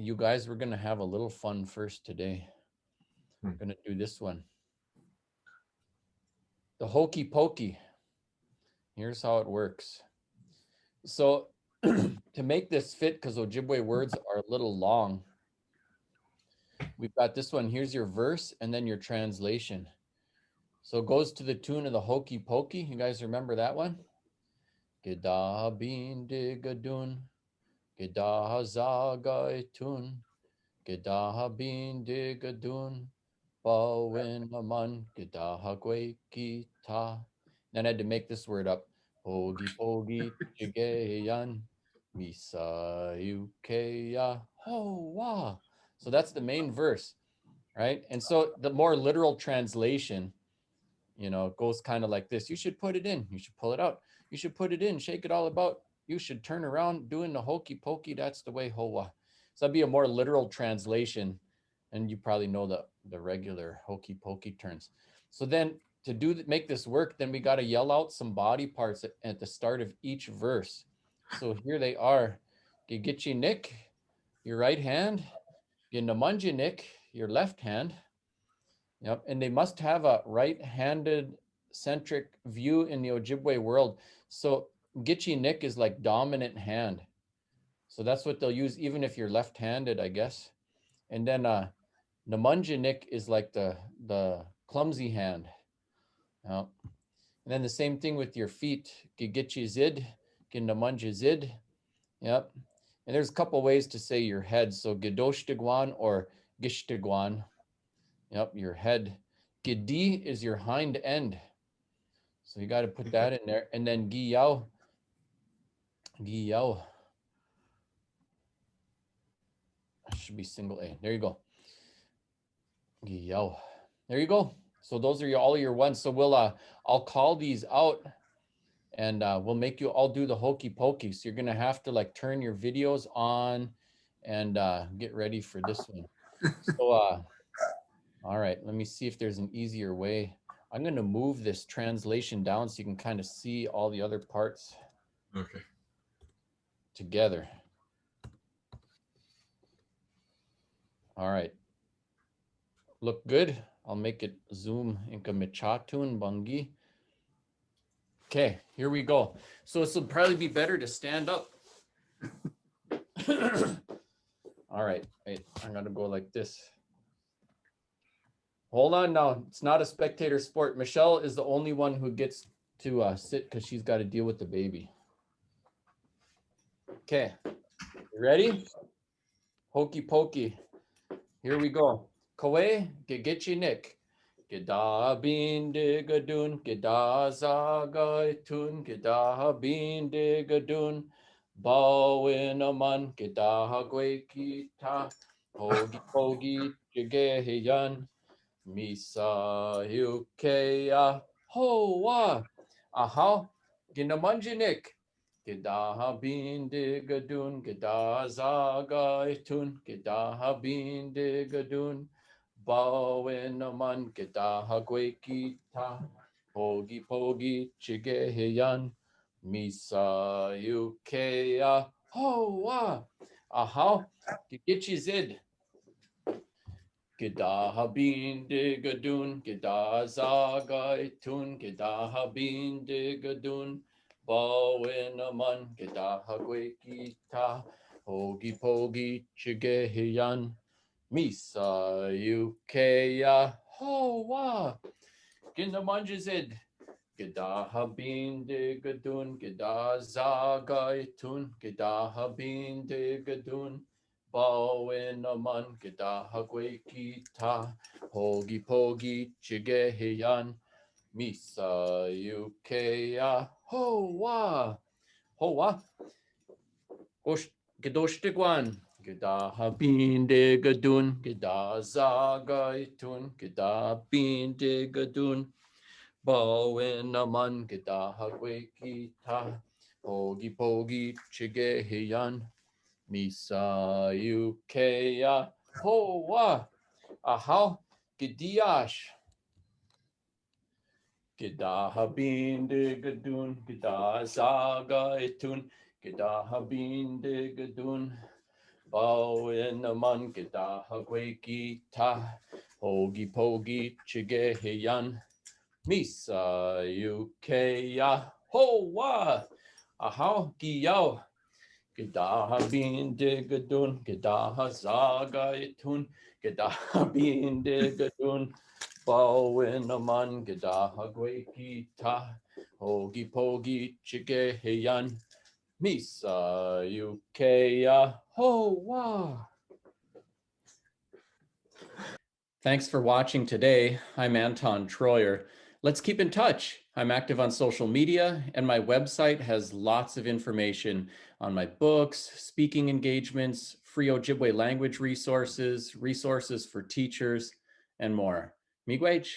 You guys, we're going to have a little fun first today. We're going to do this one. The Hokey Pokey. Here's how it works. So to make this fit, because Ojibwe words are a little long, we've got this one. Here's your verse and then your translation. So it goes to the tune of the Hokey Pokey. You guys remember that one? Gedah bin digadun, gedah zagaitun, gedah bin digadun, bawin aman, gedah gwe kita. Then I had to make this word up. Hogi pogi chigeyan, misa ukeya ho wa. So that's the main verse, right? And so the more literal translation, it goes kind of like this. You should put it in. You should pull it out. You should put it in. Shake it all about. You should turn around doing the hokey pokey. That's the way hoa. So that'd be a more literal translation. And you probably know the regular hokey pokey turns. So then to make this work, then we got to yell out some body parts at the start of each verse. So here they are. Gigitchi Nick, your right hand. Ginamunji Nick, your left hand. Yep, and they must have a right-handed centric view in the Ojibwe world. So Gitchi Nick is like dominant hand. So that's what they'll use even if you're left-handed, I guess. And then Namunjinik is like the clumsy hand. Yep. And then the same thing with your feet. Gigitchi Zid, Ginamunji Zid. Yep. And there's a couple ways to say your head. So Gidoshtiguan or Gishtiguan. Yep, your head. Gidi is your hind end. So you got to put that in there. And then Giyao. Giyao. Should be single A. There you go. Giyao. There you go. So those are all your ones. So I'll call these out and we'll make you all do the hokey pokey. So you're going to have to like turn your videos on and get ready for this one. So, all right, let me see if there's an easier way. I'm going to move this translation down so you can kind of see all the other parts together. All right. Look good. I'll make it zoom inka michatun bangi. Okay, here we go. So this will probably be better to stand up. All right, wait, I'm going to go like this. Hold on now. It's not a spectator sport. Michelle is the only one who gets to sit because she's got to deal with the baby. Okay, you ready? Hokey pokey. Here we go. Kawe, Gigichi Nick. Gida bin digadun, gida zagaitun, gida bin digadun, bawin aman, gida gwekita, hogi pogi jigehiyan. Misa Yukeya Hoa. Aha. Ginamanjinik. Gidaha bin digadun. Gidazagaitun. Gidaha bin digadun. Bawinaman. Gidaha gwekita. Pogi pogi chigehiyan. Misa Yukeya Hoa. Aha. Gigichizid. Gedaha bin digadun, gedazagaitun, gedaha bin digadun, bawinaman, gedaha gwekita, hogi pogi chigehiyan, misa yukeya hoa. Ginamanjizid, gedaha bin digadun, gedazagaitun, gedaha bin digadun, bawinaman gedaha gwekita, hogi pogi chigehiyan, misa yukeya hoa. Hoa. Gedoshtigwan. Gedaha bin digadun, gedazagaitun, gedaha bin digadun, bawinaman gedaha gwekita, hogi pogi chigehiyan, Misa Yukeya Hoa. Aha. Gidiash. Gidaha bin digadun. Gidazaga etun. Gidaha bin digadun. Bao in a man gita hagweki ta. Hokey Pokey chigeheyan. Misa yukeya. Ho wa. Ahau giyao. Gedaha bin digadun. Gedaha zaga itun. Gedaha bin digadun. Bawin aman gedaha gwekita. Hokey Pokey chigeheyan. Misa yukeya. Ho wa. Thanks for watching today. I'm Anton Treuer. Let's keep in touch. I'm active on social media, and my website has lots of information on my books, speaking engagements, free Ojibwe language resources, resources for teachers, and more. Miigwech.